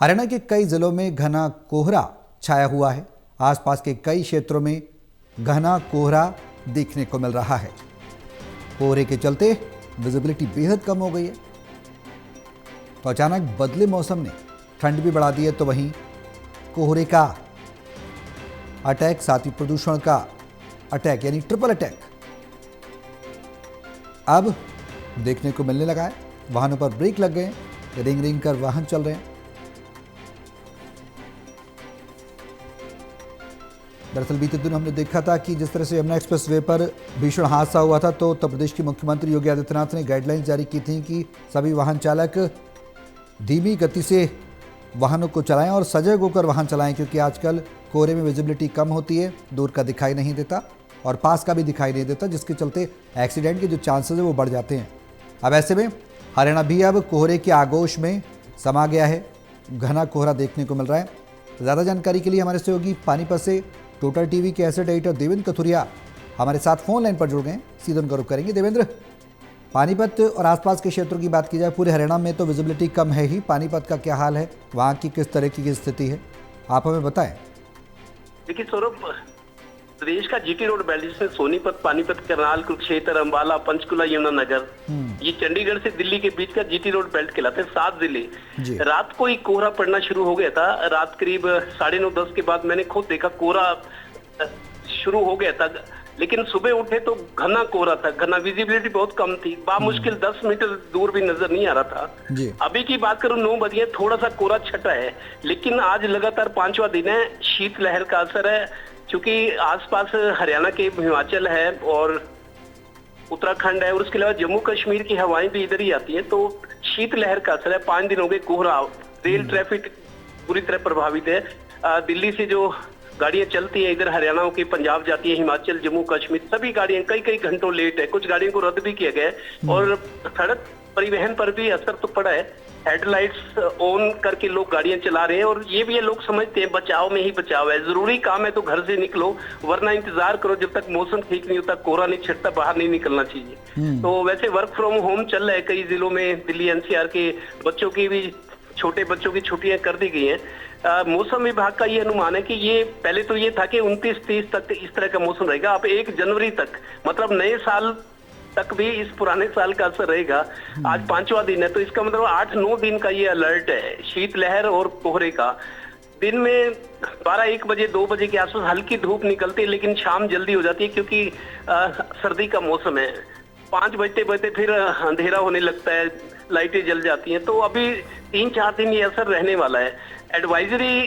हरियाणा के कई जिलों में घना कोहरा छाया हुआ है। आसपास के कई क्षेत्रों में घना कोहरा देखने को मिल रहा है। कोहरे के चलते विजिबिलिटी बेहद कम हो गई है। तो अचानक बदले मौसम ने ठंड भी बढ़ा दी है, तो वहीं कोहरे का अटैक, साथ ही प्रदूषण का अटैक यानी ट्रिपल अटैक अब देखने को मिलने लगा है। वाहनों पर ब्रेक लग गए, रिंग रिंग कर वाहन चल रहे हैं। दरअसल बीते दिन हमने देखा था कि जिस तरह से यमुना एक्सप्रेस वे पर भीषण हादसा हुआ था, तो उत्तर प्रदेश के मुख्यमंत्री योगी आदित्यनाथ ने गाइडलाइंस जारी की थी कि सभी वाहन चालक धीमी गति से वाहनों को चलाएं और सजग होकर वाहन चलाएं, क्योंकि आजकल कोहरे में विजिबिलिटी कम होती है, दूर का दिखाई नहीं देता और पास का भी दिखाई नहीं देता, जिसके चलते एक्सीडेंट के जो चांसेस है वो बढ़ जाते हैं। अब ऐसे में हरियाणा भी अब कोहरे के आगोश में समा गया है। घना कोहरा देखने को मिल रहा है। ज़्यादा जानकारी के लिए हमारे सहयोगी पानीपत से टोटल टीवी के एसेट एडिटर देवेंद्र कथुरिया हमारे साथ फोन लाइन पर जुड़ गए हैं। सीधे उनका रुख करेंगे। देवेंद्र, पानीपत और आसपास के क्षेत्रों की बात की जाए, पूरे हरियाणा में तो विजिबिलिटी कम है ही, पानीपत का क्या हाल है, वहाँ की किस तरह की स्थिति है, आप हमें बताएं। देखिए सौरभ, प्रदेश का जीटी रोड बेल्ट जिसमें सोनीपत, पानीपत, करनाल, कुरुक्षेत्र, अंबाला, पंचकुला, यमुनानगर, ये चंडीगढ़ से दिल्ली के बीच का जीटी रोड बेल्ट कहलाते हैं। 7 जिले। रात को ही कोहरा पड़ना शुरू हो गया था। रात करीब 9:30-10 के बाद मैंने खुद देखा कोहरा शुरू हो गया था, लेकिन सुबह उठे तो घना कोहरा था। घना विजिबिलिटी बहुत कम थी, बामुश्किल 10 मीटर दूर भी नजर नहीं आ रहा था। अभी की बात करूं 9 बजे थोड़ा सा कोहरा छटा है, लेकिन आज लगातार 5वां दिन है। शीतलहर का असर है, क्योंकि आसपास हरियाणा के हिमाचल है और उत्तराखंड है और उसके अलावा जम्मू कश्मीर की हवाएं भी इधर ही आती हैं, तो शीतलहर का असर है। 5 दिन हो गए कोहरा। रेल ट्रैफिक पूरी तरह प्रभावित है। दिल्ली से जो गाड़ियां चलती हैं इधर हरियाणा की, पंजाब जाती है, हिमाचल, जम्मू कश्मीर, सभी गाड़ियां कई घंटों लेट है। कुछ गाड़ियों को रद्द भी किया गया है और सड़क परिवहन पर भी असर तो पड़ा है। हेडलाइट्स ऑन करके लोग गाड़ियां चला रहे हैं और ये भी ये लोग समझते हैं बचाव में ही बचाव है। जरूरी काम है तो घर से निकलो, वरना इंतजार करो जब तक मौसम ठीक नहीं होता, कोहरा नहीं छिटता, बाहर नहीं निकलना चाहिए। तो वैसे वर्क फ्रॉम होम चल रहा है कई जिलों में। दिल्ली एनसीआर के बच्चों की भी, छोटे बच्चों की छुट्टियां कर दी गई हैं। मौसम विभाग का ये अनुमान है कि ये पहले तो ये था कि 29-30 तक इस तरह का मौसम रहेगा। अब 1 जनवरी तक, मतलब नए साल तक भी इस पुराने साल का असर रहेगा। आज 5वां दिन है, तो इसका मतलब 8-9 दिन का ये अलर्ट है शीतलहर और कोहरे का। दिन में 12-1 बजे 2 बजे के आसपास हल्की धूप निकलती है, लेकिन शाम जल्दी हो जाती है, क्योंकि सर्दी का मौसम है। 5 बजते फिर अंधेरा होने लगता है, लाइटें जल जाती हैं। तो अभी 3-4 दिन ये असर रहने वाला है। एडवाइजरी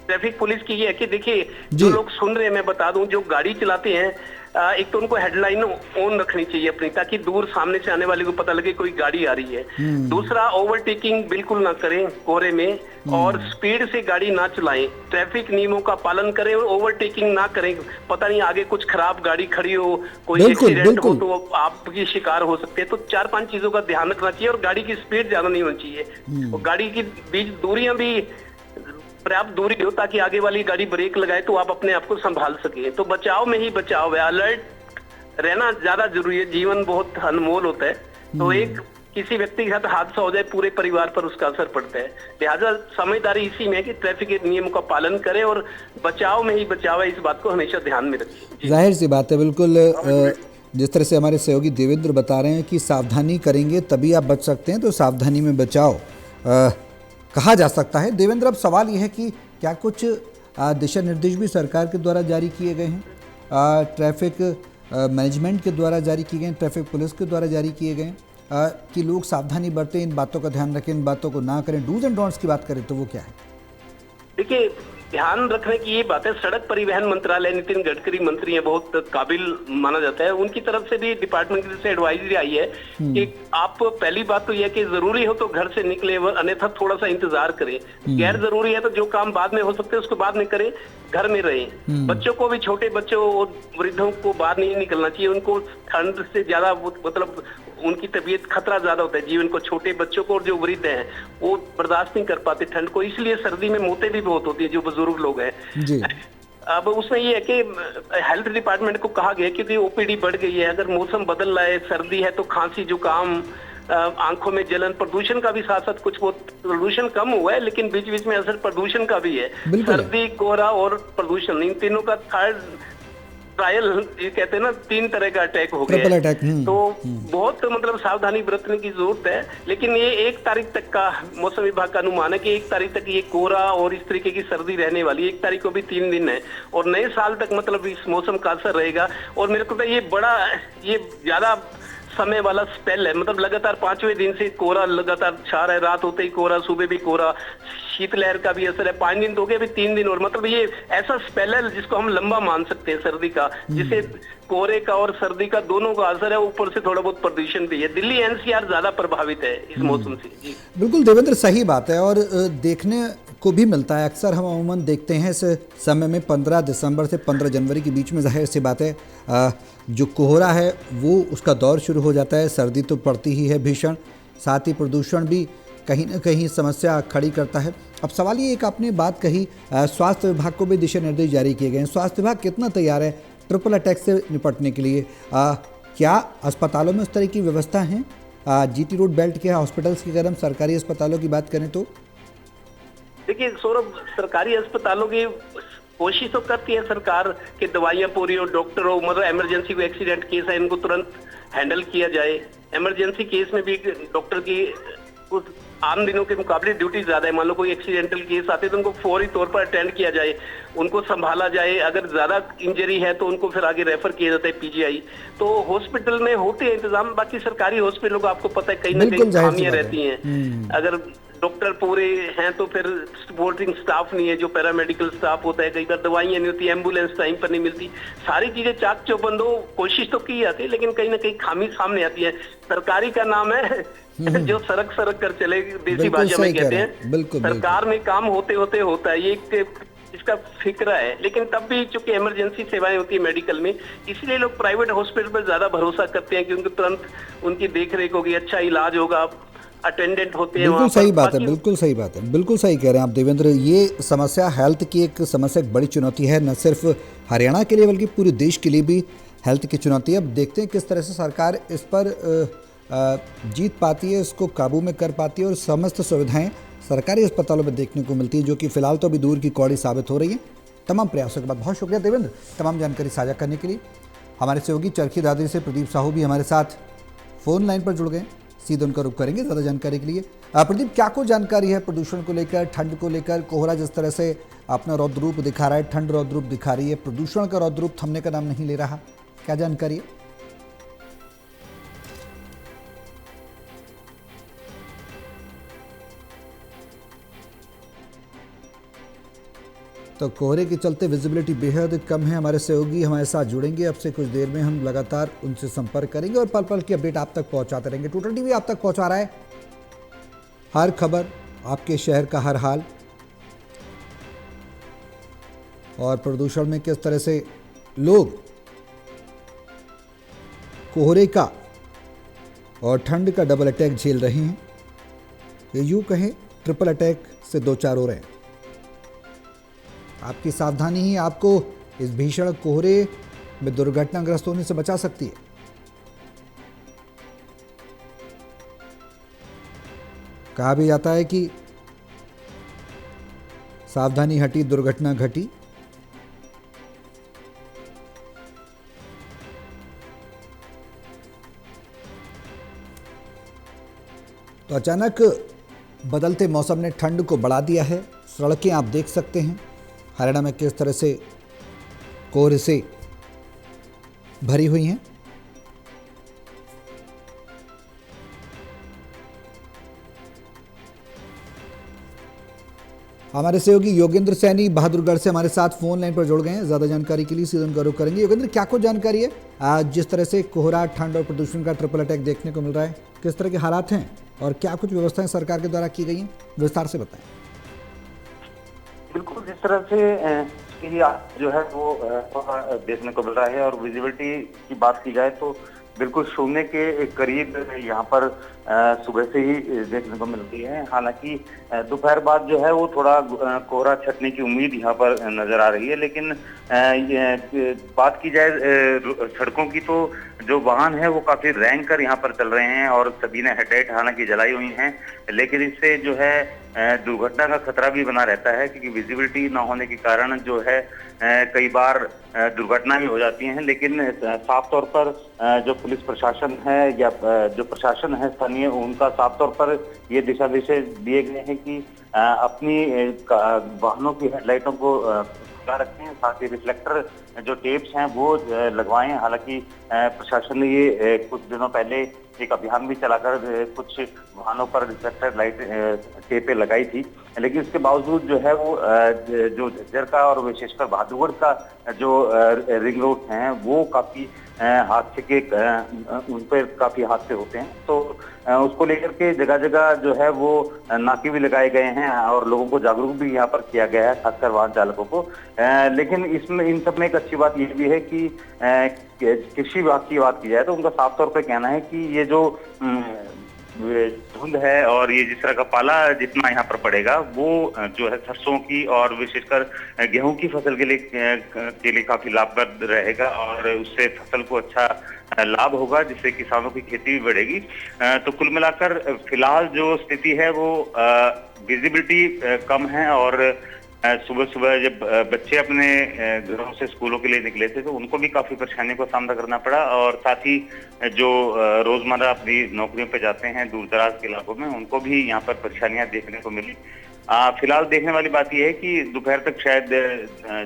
ट्रैफिक पुलिस की ये है कि देखिए, जो लोग सुन रहे हैं मैं बता दूं, जो गाड़ी चलाते हैं, एक तो उनको हेडलाइन ऑन रखनी चाहिए अपनी, ताकि दूर सामने से आने वाले को पता लगे कोई गाड़ी आ रही है। दूसरा, ओवरटेकिंग बिल्कुल ना करें कोहरे में और स्पीड से गाड़ी ना चलाएं। ट्रैफिक नियमों का पालन करें और ओवरटेकिंग ना करें। पता नहीं आगे कुछ खराब गाड़ी खड़ी हो, कोई एक्सीडेंट हो तो आपकी शिकार हो सकते हैं। तो 4-5 चीजों का ध्यान रखना चाहिए और गाड़ी की स्पीड ज्यादा नहीं होनी चाहिए और गाड़ी की बीच दूरियां भी पर्याप्त दूरी हो, ताकि आगे वाली गाड़ी ब्रेक लगाए तो आप अपने आप को संभाल सके। तो बचाव में ही बचाव है। अलर्ट रहना ज्यादा जरूरी है। जीवन बहुत अनमोल होता है, तो एक किसी व्यक्ति के साथ हादसा हो जाए, पूरे परिवार पर उसका असर पड़ता है। लिहाजा समझदारी इसी में है कि ट्रैफिक के नियमों का पालन करें और बचाव में ही बचाव है, इस बात को हमेशा ध्यान में रखें। जाहिर सी बात है, बिल्कुल जिस तरह से हमारे सहयोगी देवेंद्र बता रहे हैं कि सावधानी करेंगे तभी आप बच सकते हैं, तो सावधानी में बचाव कहा जा सकता है। देवेंद्र, अब सवाल यह है कि क्या कुछ दिशा निर्देश भी सरकार के द्वारा जारी किए गए हैं, ट्रैफिक मैनेजमेंट के द्वारा जारी किए गए, ट्रैफिक पुलिस के द्वारा जारी किए गए कि लोग सावधानी बरतें, इन बातों का ध्यान रखें, इन बातों को ना करें? डूज एंड डोंट्स की बात करें तो वो क्या है? देखिए, ध्यान रखने की ये बात है, सड़क परिवहन मंत्रालय, नितिन गडकरी मंत्री है, बहुत काबिल माना जाता है, उनकी तरफ से भी डिपार्टमेंट की तरफ से एडवाइजरी आई है कि आप, पहली बात तो यह कि जरूरी हो तो घर से निकले, अन्यथा थोड़ा सा इंतजार करें। गैर जरूरी है तो जो काम बाद में हो सकते हैं उसको बाद में करें, घर में रहें। बच्चों को भी, छोटे बच्चों और वृद्धों को बाहर नहीं निकलना चाहिए। उनको ठंड से ज्यादा, मतलब उनकी तबीयत खतरा ज्यादा होता है जीवन को। छोटे बच्चों को और जो वृद्ध हैं वो बर्दाश्त नहीं कर पाते ठंड को, इसलिए सर्दी में मौतें भी बहुत होती है जो बुजुर्ग लोग हैं। अब उसमें ये है कि हेल्थ डिपार्टमेंट को कहा गया है, क्योंकि ओपीडी बढ़ गई है, अगर मौसम बदल रहा है, सर्दी है तो खांसी, जुकाम, आंखों में जलन, प्रदूषण का भी साथ साथ कुछ बहुत प्रदूषण कम हुआ है, लेकिन बीच बीच में असर प्रदूषण का भी है। सर्दी, कोहरा और प्रदूषण, इन तीनों का थर्ड ट्रायल, ये कहते हैं ना, 3 तरह का अटैक हो गया है। तो बहुत मतलब सावधानी बरतने की जरूरत है। लेकिन ये 1 तारीख तक का मौसम विभाग का अनुमान है कि 1 तारीख तक ये कोहरा और इस तरीके की सर्दी रहने वाली है। 1 तारीख को भी 3 दिन है और नए साल तक मतलब इस मौसम का असर रहेगा। और मेरे को ये ज्यादा समय वाला स्पेल है, मतलब लगातार 5वें दिन से कोहरा लगातार छा रहा है, रात होते ही कोहरा, सुबह भी कोहरा, शीतलहर का भी असर है। 5 दिन तो हो गए, अभी 3 दिन और, मतलब ये ऐसा स्पेल है जिसको हम लंबा मान सकते हैं सर्दी का, जिसे कोहरे का और सर्दी का दोनों का असर है। ऊपर से थोड़ा बहुत प्रदूषण भी है। दिल्ली एनसीआर ज्यादा प्रभावित है इस मौसम से। जी बिल्कुल देवेंद्र, सही बात है। और देखने को भी मिलता है, अक्सर हम अमूमन देखते हैं इस समय में 15 दिसंबर से 15 जनवरी के बीच में, जाहिर सी बात है जो कोहरा है वो उसका दौर शुरू हो जाता है। सर्दी तो पड़ती ही है भीषण, साथ ही प्रदूषण भी कहीं ना कहीं समस्या खड़ी करता है। अब सवाल ये, एक आपने बात कही, स्वास्थ्य विभाग को भी दिशा निर्देश जारी किए गए हैं। स्वास्थ्य विभाग कितना तैयार है ट्रिपल अटैक से निपटने के लिए? क्या अस्पतालों में उस तरह की व्यवस्था है? जीटी रोड बेल्ट के हॉस्पिटल्स की, अगर हम सरकारी अस्पतालों की बात करें तो देखिए सौरभ, सरकारी अस्पतालों की कोशिश तो करती है सरकार कि दवाइयां पूरी हो, डॉक्टर हो, मतलब इमरजेंसी को, एक्सीडेंट केस है इनको तुरंत हैंडल किया जाए। इमरजेंसी केस में भी डॉक्टर की कुछ आम दिनों के मुकाबले ड्यूटी ज्यादा है। मान लो कोई एक्सीडेंटल केस आते हैं तो उनको फौरी तौर पर अटेंड किया जाए, उनको संभाला जाए। अगर ज्यादा इंजरी है तो उनको फिर आगे रेफर किया जाता है पीजीआई। तो हॉस्पिटल में होते हैं इंतजाम। बाकी सरकारी हॉस्पिटलों को आपको पता है कहीं ना कहीं खामियां रहती हैं। अगर डॉक्टर पूरे हैं तो फिर सपोर्टिंग स्टाफ नहीं है, जो पैरामेडिकल स्टाफ होता है, कई बार दवाइयां नहीं होती, एम्बुलेंस टाइम पर नहीं मिलती। सारी चीजें चाक चौबंद हो, कोशिश तो की जाती है, लेकिन कहीं ना कहीं खामी सामने आती है। सरकारी का नाम है जो सरक सरक कर चले, देसी भाषा में कहते हैं। सरकार में काम होते होते होता है, ये इसका फिक्र है। लेकिन तब भी चूंकि इमरजेंसी सेवाएं होती है मेडिकल में, इसलिए लोग प्राइवेट हॉस्पिटल पर ज्यादा भरोसा करते हैं, क्योंकि तुरंत उनकी देखरेख होगी, अच्छा इलाज होगा, अटेंडेंट होते हैं। बिल्कुल सही बात है, बिल्कुल सही बात है, बिल्कुल सही कह रहे हैं आप देवेंद्र। ये समस्या हेल्थ की एक समस्या, एक बड़ी चुनौती है, न सिर्फ हरियाणा के लिए बल्कि पूरे देश के लिए भी हेल्थ की चुनौती है। अब देखते हैं किस तरह से सरकार इस पर जीत पाती है, इसको काबू में कर पाती है और समस्त सुविधाएं सरकारी अस्पतालों में देखने को मिलती है, जो कि फिलहाल तो अभी दूर की कौड़ी साबित हो रही है। तमाम प्रयासों के बाद बहुत शुक्रिया देवेंद्र तमाम जानकारी साझा करने के लिए। हमारे सहयोगी चरखी दादरी से प्रदीप साहू भी हमारे साथ फ़ोन लाइन पर जुड़ गए, सीधे उनका रुख करेंगे ज़्यादा जानकारी के लिए। प्रदीप, क्या कुछ जानकारी है प्रदूषण को लेकर, ठंड को लेकर? कोहरा जिस तरह से अपना रौद्र रूप दिखा रहा है, ठंड रौद्र रूप दिखा रही है, प्रदूषण का रौद्र रूप थमने का नाम नहीं ले रहा, क्या जानकारी है? तो कोहरे के चलते विजिबिलिटी बेहद कम है। हमारे सहयोगी हमारे साथ जुड़ेंगे, अब से कुछ देर में हम लगातार उनसे संपर्क करेंगे और पल पल की अपडेट आप तक पहुंचाते रहेंगे। टोटल टीवी आप तक पहुंचा रहा है हर खबर, आपके शहर का हर हाल, और प्रदूषण में किस तरह से लोग कोहरे का और ठंड का डबल अटैक झेल रहे हैं। ये यूं कहें ट्रिपल अटैक से दो चार हो रहे हैं। आपकी सावधानी ही आपको इस भीषण कोहरे में दुर्घटनाग्रस्त होने से बचा सकती है। कहा भी जाता है कि सावधानी हटी दुर्घटना घटी। तो अचानक बदलते मौसम ने ठंड को बढ़ा दिया है। सड़कें आप देख सकते हैं हरियाणा में किस तरह से कोहरे से भरी हुई हैं। हमारे सहयोगी योगेंद्र सैनी बहादुरगढ़ से हमारे साथ फोन लाइन पर जुड़ गए हैं, ज्यादा जानकारी के लिए सीधे उनका रुख करेंगे। योगेंद्र, क्या कुछ जानकारी है आज जिस तरह से कोहरा, ठंड और प्रदूषण का ट्रिपल अटैक देखने को मिल रहा है, किस तरह के हालात हैं और क्या कुछ व्यवस्थाएं सरकार के द्वारा की गई हैं, विस्तार से बताएं। बिल्कुल, जिस तरह से जो है वो देखने को मिल रहा है और विजिबिलिटी की बात की जाए तो बिल्कुल शून्य के करीब यहाँ पर सुबह से ही देखने को मिलती है। हालांकि दोपहर बाद जो है वो थोड़ा कोहरा छटने की उम्मीद यहाँ पर नजर आ रही है, लेकिन बात की जाए सड़कों की तो जो वाहन है वो काफी रैंक कर यहाँ पर चल रहे हैं और सभी ने हेडलाइट हालांकि जलाई हुई हैं, लेकिन इससे जो है दुर्घटना का खतरा भी बना रहता है, क्योंकि विजिबिलिटी ना होने के कारण जो है कई बार दुर्घटना भी हो जाती हैं। लेकिन साफ तौर पर जो पुलिस प्रशासन है या जो प्रशासन है स्थानीय, उनका साफ तौर पर ये दिशा निर्देश दिए गए हैं कि अपनी वाहनों की हेडलाइटों को खुला रखें, साथ ही रिफ्लेक्टर जो टेप्स हैं वो लगवाएं। हालांकि प्रशासन ने ये कुछ दिनों पहले एक अभियान भी चलाकर कुछ वाहनों पर रिफ्लेक्टर लाइट टेपें लगाई थी, लेकिन इसके बावजूद जो है वो जो झज्जर का और विशेषकर बहादुरगढ़ का जो रिंग रोड हैं वो काफी हादसे के उन पर काफी हादसे होते हैं। तो उसको लेकर के जगह जगह जो है वो नाके भी लगाए गए हैं और लोगों को जागरूक भी यहाँ पर किया गया है, खासकर वाहन चालकों को। लेकिन इसमें इन सब में एक अच्छी बात ये भी है कि कृषि विभाग की बात की जाए तो उनका साफ तौर पर कहना है कि ये जो धुंध है और ये जिस तरह का पाला जितना यहाँ पर पड़ेगा वो जो है सरसों की और विशेषकर गेहूं की फसल के लिए काफी लाभप्रद रहेगा और उससे फसल को अच्छा लाभ होगा, जिससे किसानों की खेती भी बढ़ेगी। तो कुल मिलाकर फिलहाल जो स्थिति है वो विजिबिलिटी कम है और सुबह सुबह जब बच्चे अपने घरों से स्कूलों के लिए निकले थे तो उनको भी काफी परेशानियों का सामना करना पड़ा और साथ ही जो रोजमर्रा अपनी नौकरियों पे जाते हैं दूर दराज के इलाकों में, उनको भी यहाँ पर परेशानियां देखने को मिली। फिलहाल देखने वाली बात यह है कि दोपहर तक शायद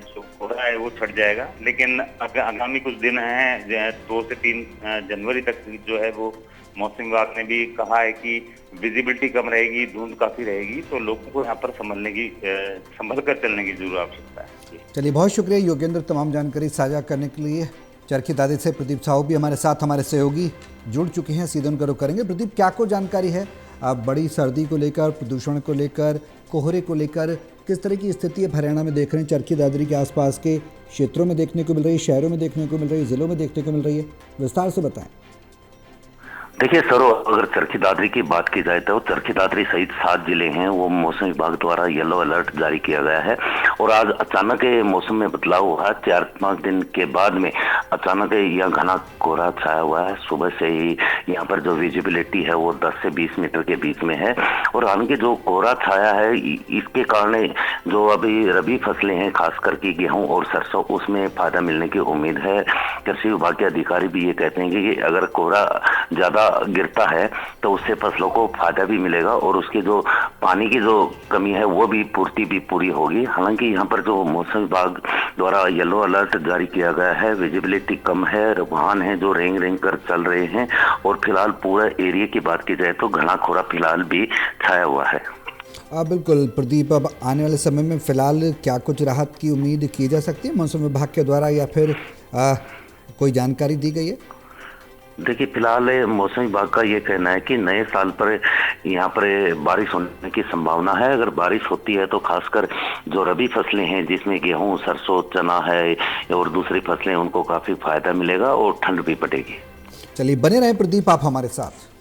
जो कोहरा है वो छट जाएगा, लेकिन आगामी कुछ दिन हैं, 2 से 3 जनवरी तक जो है वो मौसम विभाग ने भी कहा है कि विजिबिलिटी कम रहेगी, धुंध काफी रहेगी, तो लोगों को यहाँ पर संभल कर चलने की जरूर आवश्यकता है। चलिए, बहुत शुक्रिया योगेंद्र तमाम जानकारी साझा करने के लिए। चरखी दादरी से प्रदीप साहू भी हमारे साथ, हमारे सहयोगी जुड़ चुके हैं, सीधे उनका रुख करेंगे। प्रदीप, क्या को जानकारी है अब बड़ी सर्दी को लेकर, प्रदूषण को लेकर, कोहरे को लेकर किस तरह की स्थिति अब हरियाणा में देख रहे हैं? चरखी दादरी के आसपास के क्षेत्रों में देखने को मिल रही है, शहरों में देखने को मिल रही है, जिलों में देखने को मिल रही है, विस्तार से बताएं। देखिए सरो, अगर चरखी दादरी की बात की जाए तो चरखी दादरी सहित 7 जिले हैं वो मौसम विभाग द्वारा येलो अलर्ट जारी किया गया है और आज अचानक मौसम में बदलाव हुआ है। 4-5 दिन के बाद में अचानक यह घना कोहरा छाया हुआ है। सुबह से ही यहाँ पर जो विजिबिलिटी है वो 10 से 20 मीटर के बीच में है और हालांकि जो कोहरा छाया है इसके कारण जो अभी रबी फसलें हैं, खास करके गेहूं और सरसों, उसमें फायदा मिलने की उम्मीद है। कृषि विभाग के अधिकारी भी ये कहते हैं कि अगर कोहरा ज्यादा गिरता है तो उससे फसलों को फायदा भी मिलेगा और उसकी जो पानी की जो कमी है वो भी पूर्ति भी पूरी होगी। हालांकि यहाँ पर जो मौसम विभाग द्वारा येलो अलर्ट जारी किया गया है, विजिबिलिटी कम है, वाहन है जो रेंग रेंग कर चल रहे हैं और फिलहाल पूरा एरिया की बात की जाए तो घना कोहरा फिलहाल भी छाया हुआ है। बिल्कुल प्रदीप, अब आने वाले समय में फिलहाल क्या कुछ राहत की उम्मीद की जा सकती है मौसम विभाग के द्वारा या फिर कोई जानकारी दी गई है? देखिए, फिलहाल मौसम विभाग का ये कहना है कि नए साल पर यहाँ पर बारिश होने की संभावना है। अगर बारिश होती है तो खासकर जो रबी फसलें हैं जिसमें गेहूं, सरसों, चना है और दूसरी फसलें, उनको काफ़ी फायदा मिलेगा और ठंड भी पड़ेगी। चलिए, बने रहें प्रदीप आप हमारे साथ।